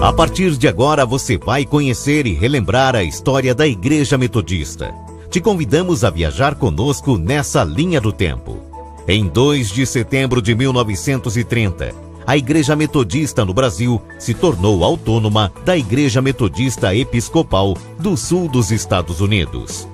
A partir de agora você vai conhecer e relembrar a história da Igreja Metodista. Te convidamos a viajar conosco nessa linha do tempo. Em 2 de setembro de 1930, a Igreja Metodista no Brasil se tornou autônoma da Igreja Metodista Episcopal do Sul dos Estados Unidos.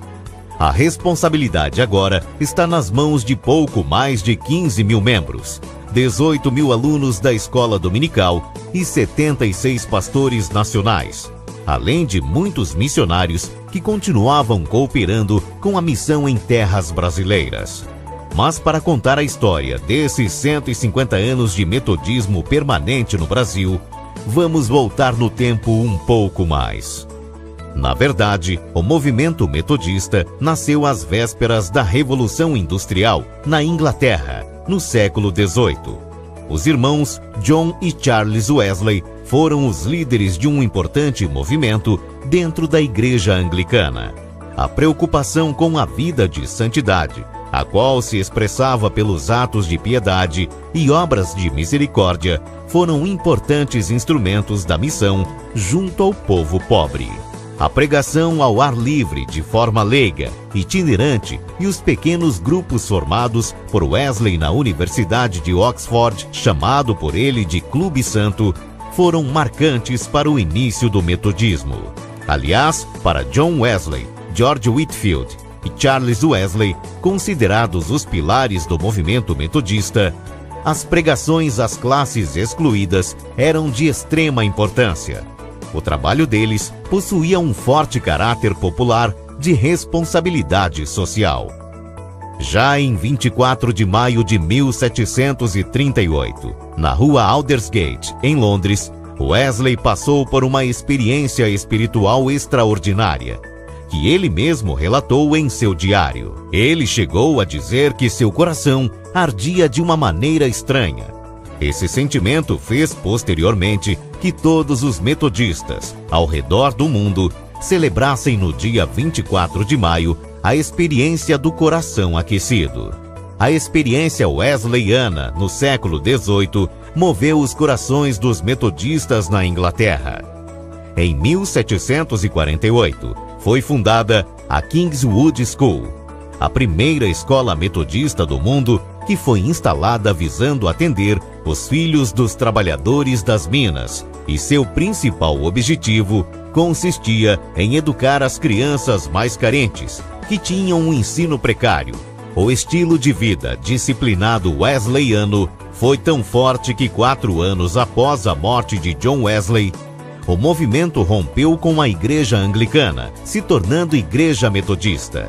A responsabilidade agora está nas mãos de pouco mais de 15 mil membros, 18 mil alunos da escola dominical e 76 pastores nacionais, além de muitos missionários que continuavam cooperando com a missão em terras brasileiras. Mas para contar a história desses 150 anos de metodismo permanente no Brasil, vamos voltar no tempo um pouco mais. Na verdade, o movimento metodista nasceu às vésperas da Revolução Industrial na Inglaterra, no século XVIII. Os irmãos John e Charles Wesley foram os líderes de um importante movimento dentro da Igreja Anglicana. A preocupação com a vida de santidade, a qual se expressava pelos atos de piedade e obras de misericórdia, foram importantes instrumentos da missão junto ao povo pobre. A pregação ao ar livre, de forma leiga, itinerante, e os pequenos grupos formados por Wesley na Universidade de Oxford, chamado por ele de Clube Santo, foram marcantes para o início do metodismo. Aliás, para John Wesley, George Whitefield e Charles Wesley, considerados os pilares do movimento metodista, as pregações às classes excluídas eram de extrema importância. O trabalho deles possuía um forte caráter popular de responsabilidade social. Já em 24 de maio de 1738, na rua Aldersgate, em Londres, Wesley passou por uma experiência espiritual extraordinária, que ele mesmo relatou em seu diário. Ele chegou a dizer que seu coração ardia de uma maneira estranha. Esse sentimento fez posteriormente que todos os metodistas, ao redor do mundo, celebrassem no dia 24 de maio a experiência do coração aquecido. A experiência wesleyana, no século XVIII, moveu os corações dos metodistas na Inglaterra. Em 1748, foi fundada a Kingswood School, a primeira escola metodista do mundo que foi instalada visando atender os filhos dos trabalhadores das minas, e seu principal objetivo consistia em educar as crianças mais carentes, que tinham um ensino precário. O estilo de vida disciplinado wesleyano foi tão forte que 4 anos após a morte de John Wesley, o movimento rompeu com a Igreja Anglicana, se tornando Igreja Metodista.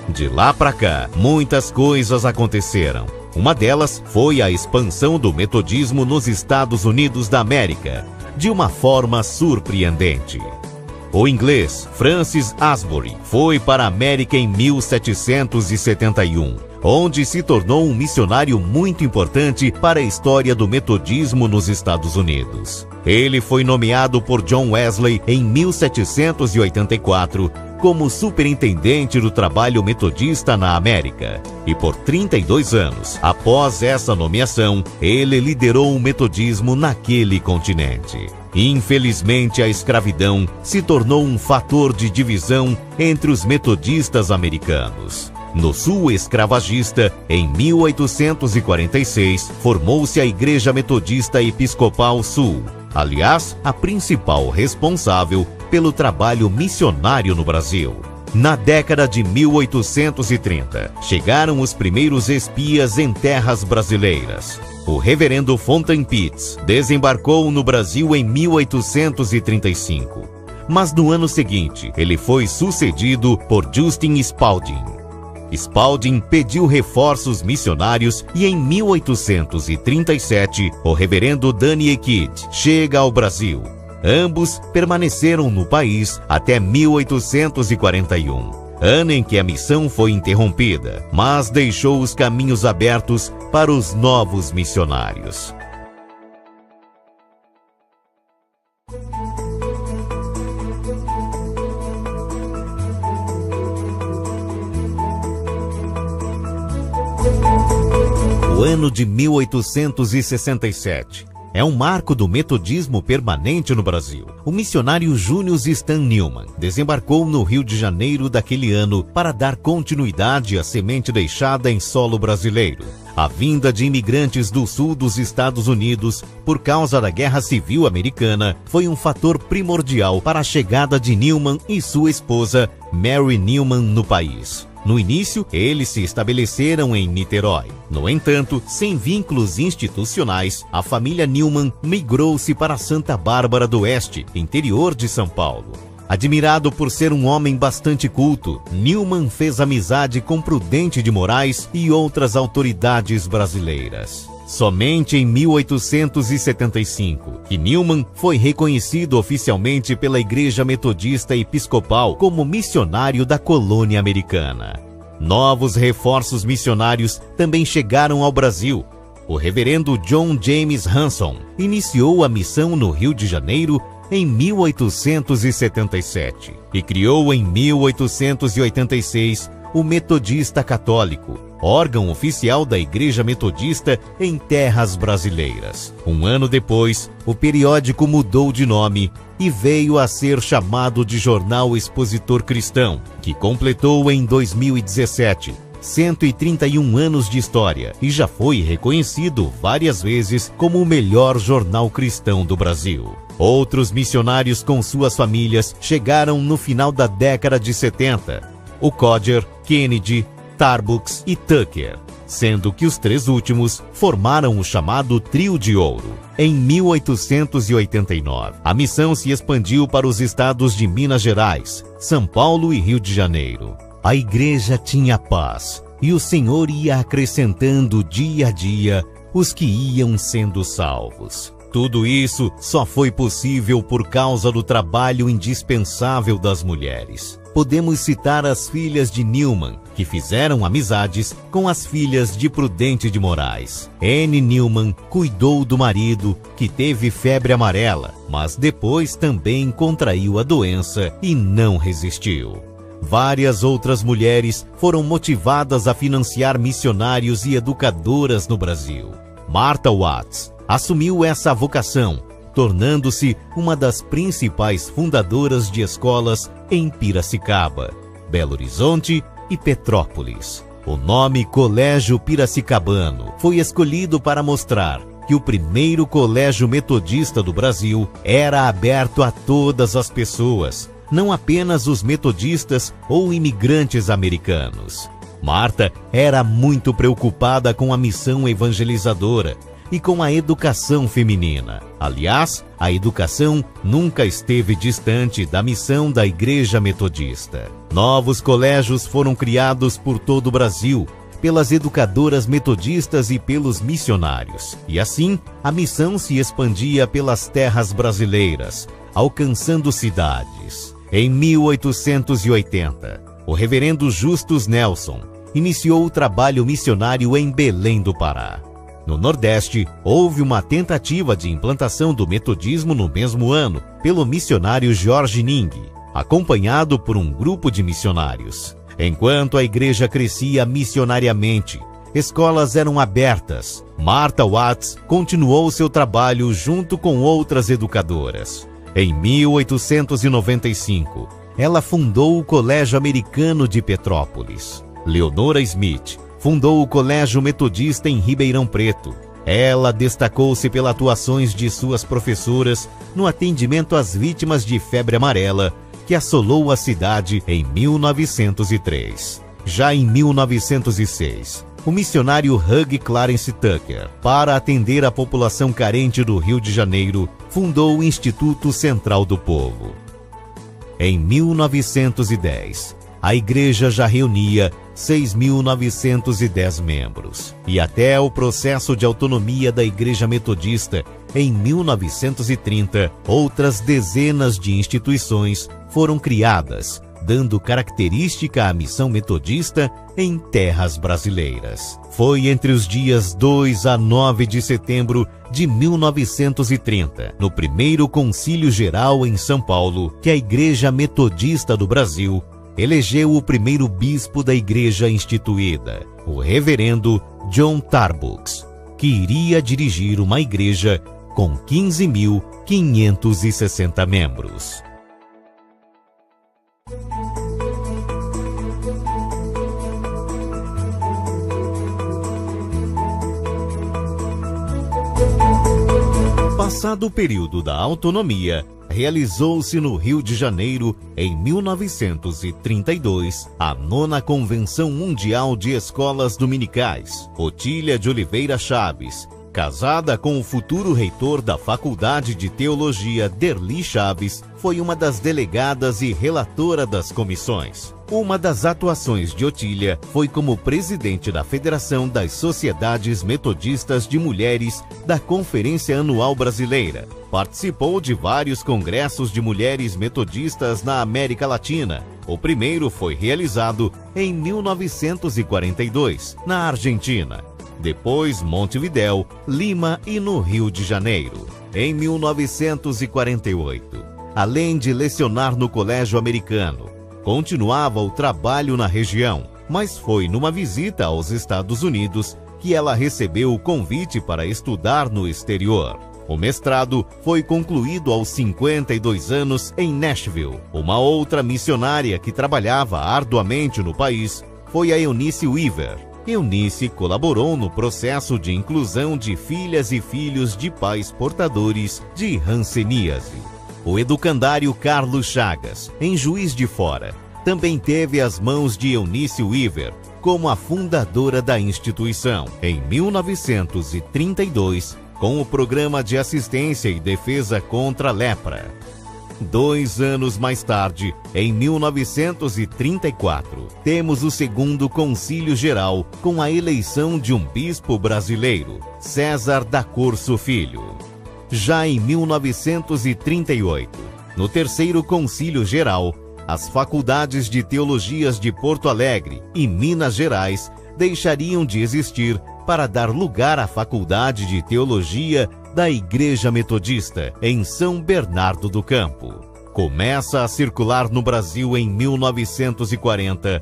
De lá para cá, muitas coisas aconteceram. Uma delas foi a expansão do metodismo nos Estados Unidos da América, de uma forma surpreendente. O inglês Francis Asbury foi para a América em 1771, onde se tornou um missionário muito importante para a história do metodismo nos Estados Unidos. Ele foi nomeado por John Wesley em 1784 como superintendente do trabalho metodista na América. E por 32 anos, após essa nomeação, ele liderou o metodismo naquele continente. Infelizmente, a escravidão se tornou um fator de divisão entre os metodistas americanos. No sul escravagista, em 1846, formou-se a Igreja Metodista Episcopal Sul, aliás, a principal responsável pelo trabalho missionário no Brasil. Na década de 1830, chegaram os primeiros espias em terras brasileiras. O reverendo Fontaine Pitts desembarcou no Brasil em 1835, mas no ano seguinte ele foi sucedido por Justin Spalding. Spalding pediu reforços missionários e em 1837 o reverendo Daniel Kidd chega ao Brasil. Ambos permaneceram no país até 1841, ano em que a missão foi interrompida, mas deixou os caminhos abertos para os novos missionários. O ano de 1867 é um marco do metodismo permanente no Brasil. O missionário Júnior Stan Newman desembarcou no Rio de Janeiro daquele ano para dar continuidade à semente deixada em solo brasileiro. A vinda de imigrantes do sul dos Estados Unidos por causa da Guerra Civil Americana foi um fator primordial para a chegada de Newman e sua esposa, Mary Newman, no país. No início, eles se estabeleceram em Niterói. No entanto, sem vínculos institucionais, a família Newman migrou-se para Santa Bárbara do Oeste, interior de São Paulo. Admirado por ser um homem bastante culto, Newman fez amizade com Prudente de Moraes e outras autoridades brasileiras. Somente em 1875, que Newman foi reconhecido oficialmente pela Igreja Metodista Episcopal como missionário da colônia americana. Novos reforços missionários também chegaram ao Brasil. O reverendo John James Hanson iniciou a missão no Rio de Janeiro em 1877 e criou em 1886 o Metodista Católico, órgão oficial da Igreja Metodista em terras brasileiras. Um ano depois, o periódico mudou de nome e veio a ser chamado de Jornal Expositor Cristão, que completou em 2017 131 anos de história e já foi reconhecido várias vezes como o melhor jornal cristão do Brasil. Outros missionários com suas famílias chegaram no final da década de 70. O Codger, Kennedy, Tarbucks e Tucker, sendo que os três últimos formaram o chamado Trio de Ouro. Em 1889, a missão se expandiu para os estados de Minas Gerais, São Paulo e Rio de Janeiro. A igreja tinha paz e o Senhor ia acrescentando dia a dia os que iam sendo salvos. Tudo isso só foi possível por causa do trabalho indispensável das mulheres. Podemos citar as filhas de Newman, que fizeram amizades com as filhas de Prudente de Moraes. Anne Newman cuidou do marido, que teve febre amarela, mas depois também contraiu a doença e não resistiu. Várias outras mulheres foram motivadas a financiar missionários e educadoras no Brasil. Martha Watts assumiu essa vocação, tornando-se uma das principais fundadoras de escolas em Piracicaba, Belo Horizonte e Petrópolis. O nome Colégio Piracicabano foi escolhido para mostrar que o primeiro colégio metodista do Brasil era aberto a todas as pessoas, não apenas os metodistas ou imigrantes americanos. Martha era muito preocupada com a missão evangelizadora e com a educação feminina. Aliás, a educação nunca esteve distante da missão da Igreja Metodista. Novos colégios foram criados por todo o Brasil, pelas educadoras metodistas e pelos missionários. E assim, a missão se expandia pelas terras brasileiras, alcançando cidades. Em 1880, o reverendo Justus Nelson iniciou o trabalho missionário em Belém do Pará. No Nordeste, houve uma tentativa de implantação do metodismo no mesmo ano pelo missionário Jorge Ning, acompanhado por um grupo de missionários. Enquanto a igreja crescia missionariamente, escolas eram abertas. Martha Watts continuou seu trabalho junto com outras educadoras. Em 1895, ela fundou o Colégio Americano de Petrópolis. Leonora Smith fundou o Colégio Metodista em Ribeirão Preto. Ela destacou-se pelas atuações de suas professoras no atendimento às vítimas de febre amarela, que assolou a cidade em 1903. Já em 1906, o missionário Hugh Clarence Tucker, para atender a população carente do Rio de Janeiro, fundou o Instituto Central do Povo. Em 1910, a igreja já reunia 6.910 membros. E até o processo de autonomia da Igreja Metodista, em 1930, outras dezenas de instituições foram criadas, dando característica à missão metodista em terras brasileiras. Foi entre os dias 2 a 9 de setembro de 1930, no primeiro Concílio Geral em São Paulo, que a Igreja Metodista do Brasil elegeu o primeiro bispo da igreja instituída, o reverendo John Tarbucks, que iria dirigir uma igreja com 15.560 membros. Passado o período da autonomia, realizou-se no Rio de Janeiro, em 1932, a 9ª Convenção Mundial de Escolas Dominicais. Otília de Oliveira Chaves, casada com o futuro reitor da Faculdade de Teologia, Derli Chaves, foi uma das delegadas e relatora das comissões. Uma das atuações de Otília foi como presidente da Federação das Sociedades Metodistas de Mulheres da Conferência Anual Brasileira. Participou de vários congressos de mulheres metodistas na América Latina. O primeiro foi realizado em 1942, na Argentina. Depois Montevidéu, Lima e no Rio de Janeiro. Em 1948, além de lecionar no Colégio Americano, continuava o trabalho na região, mas foi numa visita aos Estados Unidos que ela recebeu o convite para estudar no exterior. O mestrado foi concluído aos 52 anos em Nashville. Uma outra missionária que trabalhava arduamente no país foi a Eunice Weaver. Eunice colaborou no processo de inclusão de filhas e filhos de pais portadores de hanseníase. O educandário Carlos Chagas, em Juiz de Fora, também teve as mãos de Eunice Weaver como a fundadora da instituição. Em 1932, com o Programa de Assistência e Defesa contra a Lepra. 2 anos mais tarde, em 1934, temos o segundo Concílio Geral com a eleição de um bispo brasileiro, César da Corso Filho. Já em 1938, no terceiro Concílio Geral, as faculdades de teologias de Porto Alegre e Minas Gerais deixariam de existir para dar lugar à Faculdade de Teologia da Igreja Metodista, em São Bernardo do Campo. Começa a circular no Brasil em 1940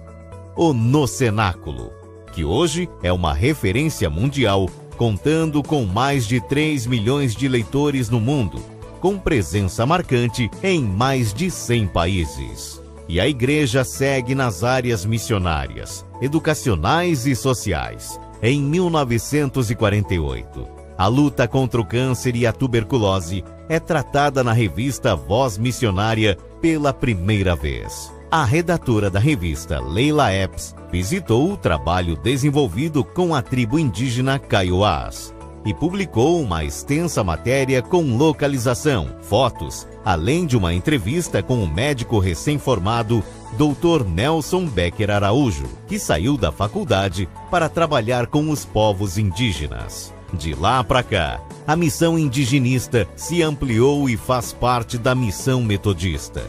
o No Cenáculo, que hoje é uma referência mundial, contando com mais de 3 milhões de leitores no mundo, com presença marcante em mais de 100 países. E a igreja segue nas áreas missionárias, educacionais e sociais. Em 1948, a luta contra o câncer e a tuberculose é tratada na revista Voz Missionária pela primeira vez. A redatora da revista, Leila Epps, visitou o trabalho desenvolvido com a tribo indígena Kaiowás e publicou uma extensa matéria com localização, fotos, além de uma entrevista com o médico recém-formado Dr. Nelson Becker Araújo, que saiu da faculdade para trabalhar com os povos indígenas. De lá para cá, a missão indigenista se ampliou e faz parte da missão metodista.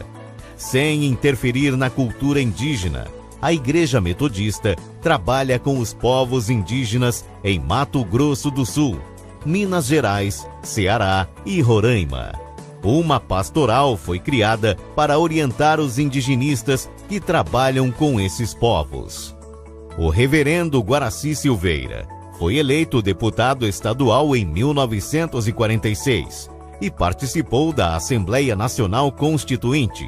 Sem interferir na cultura indígena, a Igreja Metodista trabalha com os povos indígenas em Mato Grosso do Sul, Minas Gerais, Ceará e Roraima. Uma pastoral foi criada para orientar os indigenistas que trabalham com esses povos. O reverendo Guaraci Silveira foi eleito deputado estadual em 1946 e participou da Assembleia Nacional Constituinte.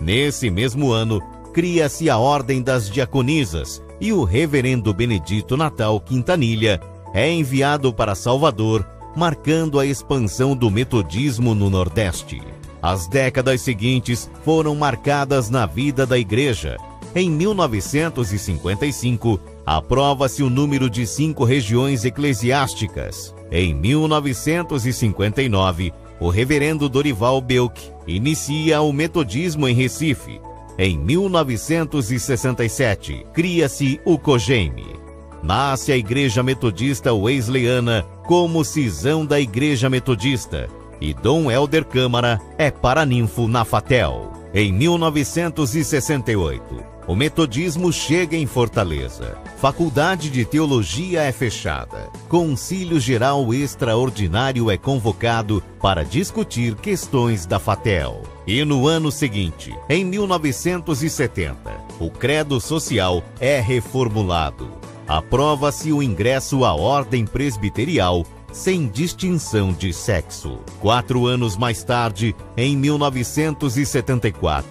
Nesse mesmo ano, cria-se a Ordem das Diaconisas e o reverendo Benedito Natal Quintanilha é enviado para Salvador, marcando a expansão do metodismo no Nordeste. As décadas seguintes foram marcadas na vida da igreja. Em 1955, aprova-se o número de 5 regiões eclesiásticas. Em 1959, o reverendo Dorival Belk inicia o metodismo em Recife. Em 1967, cria-se o COGEME. Nasce a Igreja Metodista Wesleyana como cisão da Igreja Metodista e Dom Helder Câmara é paraninfo na FATEL. Em 1968, o metodismo chega em Fortaleza. Faculdade de Teologia é fechada. Concílio Geral Extraordinário é convocado para discutir questões da FATEL. E no ano seguinte, em 1970, o Credo Social é reformulado. Aprova-se o ingresso à Ordem Presbiterial, sem distinção de sexo. 4 anos mais tarde, em 1974,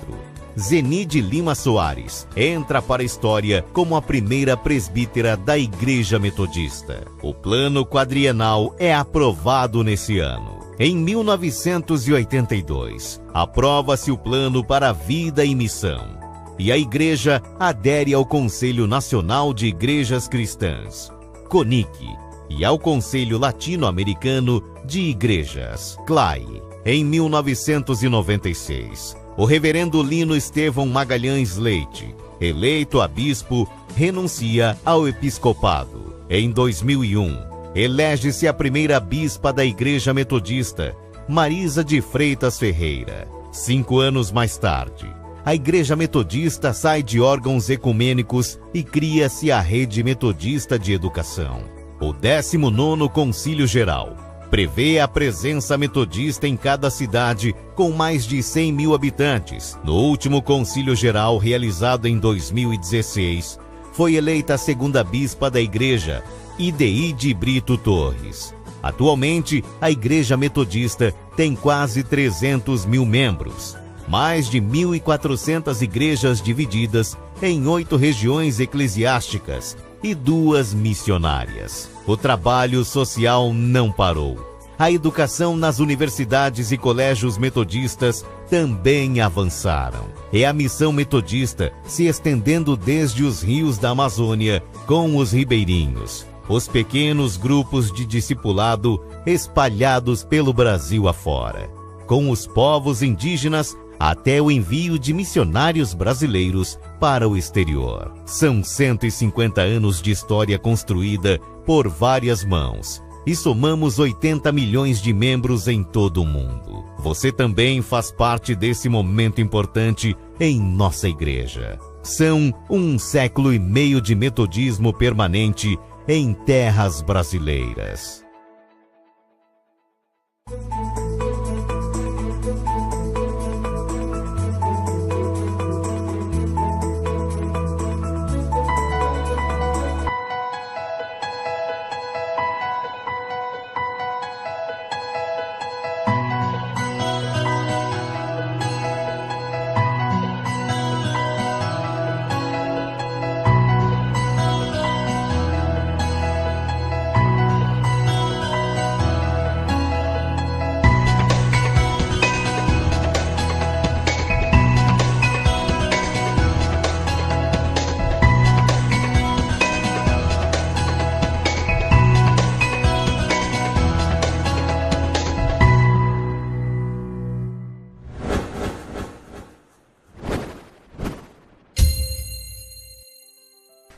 Zenide Lima Soares entra para a história como a primeira presbítera da Igreja Metodista. O plano quadrienal é aprovado nesse ano. Em 1982, aprova-se o Plano para a Vida e Missão, e a Igreja adere ao Conselho Nacional de Igrejas Cristãs, CONIC, e ao Conselho Latino-Americano de Igrejas, CLAI. Em 1996, o reverendo Lino Estevão Magalhães Leite, eleito a bispo, renuncia ao episcopado. Em 2001, elege-se a primeira bispa da Igreja Metodista, Marisa de Freitas Ferreira. 5 anos mais tarde, a Igreja Metodista sai de órgãos ecumênicos e cria-se a Rede Metodista de Educação. O 19º Concílio Geral prevê a presença metodista em cada cidade com mais de 100 mil habitantes. No último Concílio Geral, realizado em 2016, foi eleita a segunda bispa da Igreja, Ideide Brito Torres. Atualmente, a Igreja Metodista tem quase 300 mil membros, mais de 1.400 igrejas divididas em 8 regiões eclesiásticas e 2 missionárias. O trabalho social não parou. A educação nas universidades e colégios metodistas também avançaram. É a missão metodista se estendendo desde os rios da Amazônia com os ribeirinhos, os pequenos grupos de discipulado espalhados pelo Brasil afora, com os povos indígenas até o envio de missionários brasileiros para o exterior. São 150 anos de história construída por várias mãos e somamos 80 milhões de membros em todo o mundo. Você também faz parte desse momento importante em nossa igreja. São 1 século e meio de metodismo permanente em terras brasileiras.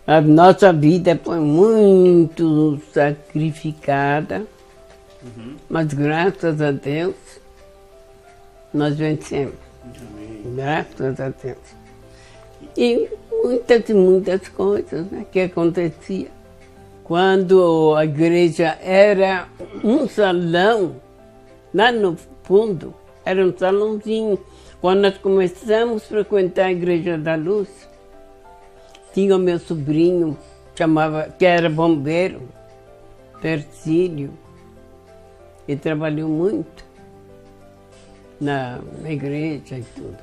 A nossa vida foi muito sacrificada, mas graças a Deus nós vencemos. Amém. Graças a Deus. E muitas coisas, né, que aconteciam. Quando a igreja era um salão, lá no fundo, era um salãozinho. Quando nós começamos a frequentar a Igreja da Luz, tinha o meu sobrinho, que era bombeiro, Persílio. Ele trabalhou muito na igreja e tudo.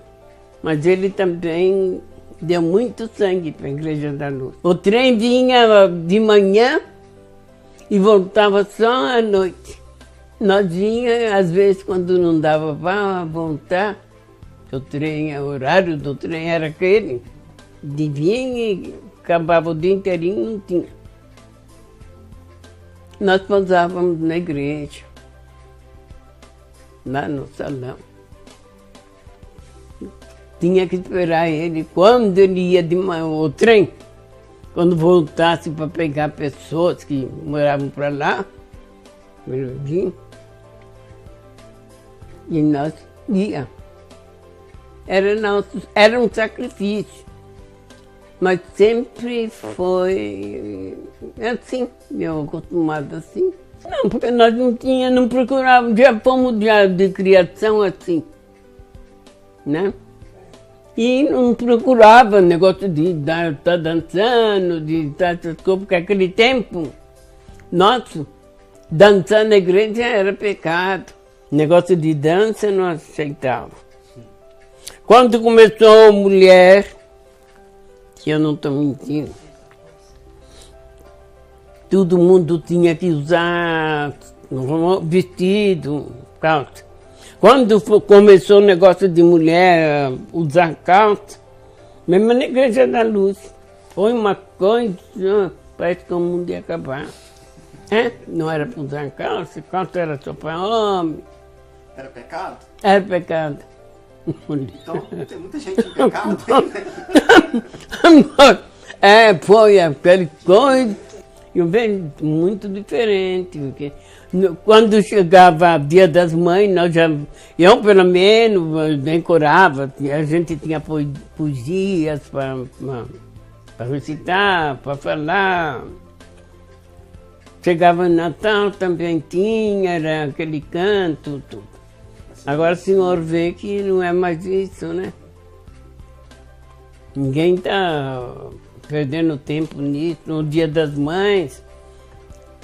Mas ele também deu muito sangue para a Igreja da Luz. O trem vinha de manhã e voltava só à noite. Nós vinha, às vezes, quando não dava para voltar, o horário do trem era aquele. De vir e acabava o dia inteirinho, não tinha. Nós pousávamos na igreja, lá no salão. Tinha que esperar ele. Quando ele ia de manhã, o trem, quando voltasse para pegar pessoas que moravam para lá, ele vinha, e nós ia. Era um sacrifício. Mas sempre foi assim, eu acostumado assim. Não, porque nós não procurávamos, já fomos de criação assim, né? E não procurava negócio de estar dançando, de estar essas coisas, porque aquele tempo nosso, Dançar na igreja era pecado. Negócio de dança não aceitava. Quando começou a mulher, que eu não estou mentindo, todo mundo tinha que usar vestido, calça. Quando começou o negócio de mulher usar calça, mesmo na Igreja da Luz, foi uma coisa, parece que o mundo ia acabar. Não era para usar calça, calça era só para homem. Era pecado? Era pecado. Então tem muita gente em pecado. Foi aquela coisa. Eu vejo muito diferente, porque quando chegava o Dia das Mães, eu pelo menos decorava, a gente tinha poesias para recitar, para falar. Chegava no Natal também tinha, era aquele canto, tudo. Agora o senhor vê que não é mais isso, né? Ninguém está perdendo tempo nisso. No Dia das Mães,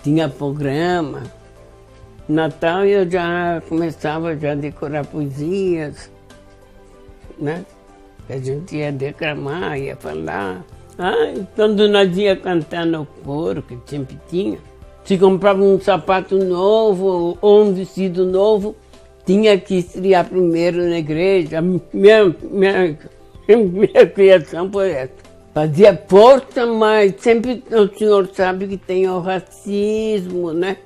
tinha programa. No Natal eu já começava a decorar poesias, né? A gente ia declamar, ia falar. Quando nós ia cantar no coro, que sempre tinha, se comprava um sapato novo ou um vestido novo, tinha que estrear primeiro na igreja. Minha criação foi essa. Fazia força, mas sempre o senhor sabe que tem o racismo, né?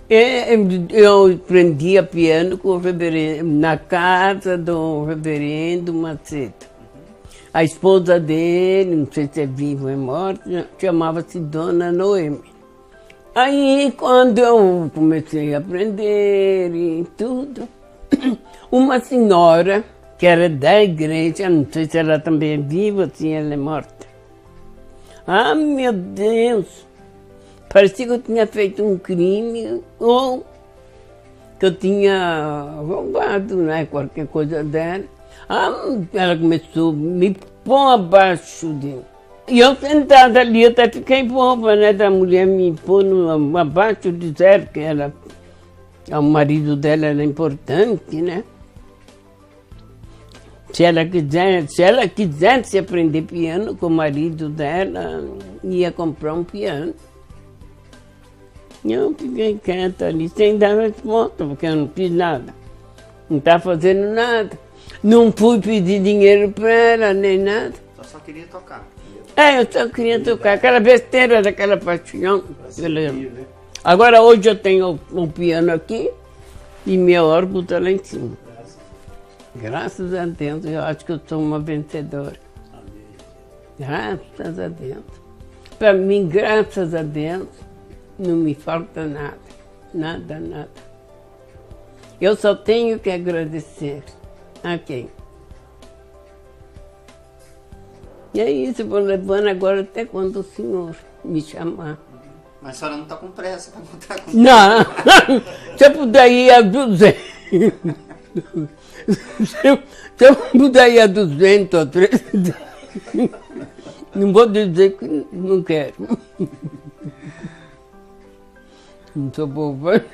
Eu aprendia piano com o reverendo, na casa do reverendo Macedo. A esposa dele, não sei se é viva ou é morta, chamava-se Dona Noemi. Aí, quando eu comecei a aprender e tudo, uma senhora, que era da igreja, não sei se ela também é viva ou se ela é morta. Meu Deus! Parecia que eu tinha feito um crime ou que eu tinha roubado, né, qualquer coisa dela. Ela começou a me pôr abaixo de... E eu sentada ali, até fiquei boba, né, da mulher me pôr abaixo de zero, que o marido dela era importante, né? Se ela quisesse aprender piano com o marido dela, ia comprar um piano. E eu fiquei quieta ali, sem dar resposta, porque eu não fiz nada. Não estava fazendo nada. Não fui pedir dinheiro para ela, nem nada. Eu só queria tocar. Eu só queria tocar, aquela besteira daquela paixão. Agora hoje eu tenho um piano aqui e meu órgão está lá em cima. Graças a Deus, eu acho que eu sou uma vencedora. Graças a Deus. Para mim, graças a Deus, não me falta nada. Nada, nada. Eu só tenho que agradecer a quem? E é isso, eu vou levando agora até quando o senhor me chamar. Mas a senhora não está com pressa para encontrar com... Não, se eu puder ir a 200, se eu puder ir a 200 ou 300, não vou dizer que não quero. Não sou boba.